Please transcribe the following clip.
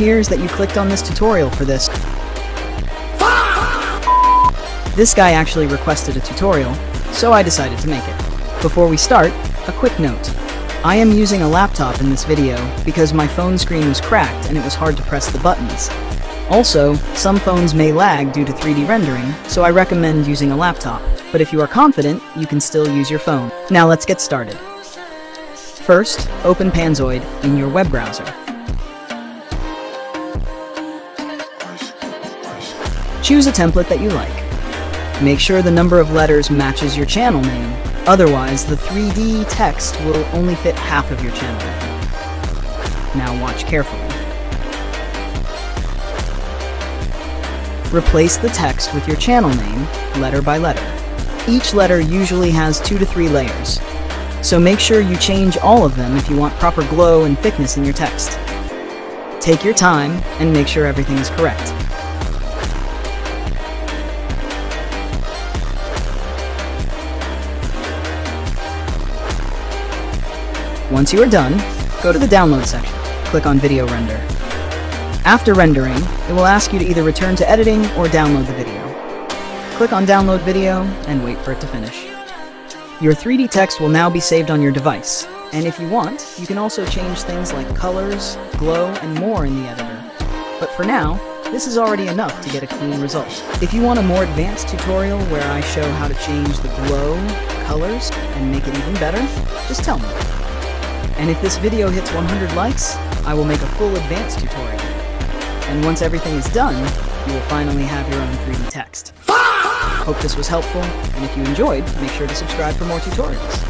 appears that you clicked on this tutorial for this. This guy actually requested a tutorial, so I decided to make it. Before we start, a quick note. I am using a laptop in this video because my phone screen was cracked and it was hard to press the buttons. Also, some phones may lag due to 3D rendering, so I recommend using a laptop. But if you are confident, you can still use your phone. Now let's get started. First, open Panzoid in your web browser. Choose a template that you like. Make sure the number of letters matches your channel name, otherwise the 3D text will only fit half of your channel name. Now watch carefully. Replace the text with your channel name, letter by letter. Each letter usually has 2 to 3 layers, so make sure you change all of them if you want proper glow and thickness in your text. Take your time and make sure everything is correct. Once you are done, go to the download section. Click on Video Render. After rendering, it will ask you to either return to editing or download the video. Click on Download Video and wait for it to finish. Your 3D text will now be saved on your device, and if you want, you can also change things like colors, glow, and more in the editor. But for now, this is already enough to get a clean result. If you want a more advanced tutorial where I show how to change the glow, colors, and make it even better, just tell me. And if this video hits 100 likes, I will make a full advanced tutorial. And once everything is done, you will finally have your own 3D text. Hope this was helpful, and if you enjoyed, make sure to subscribe for more tutorials.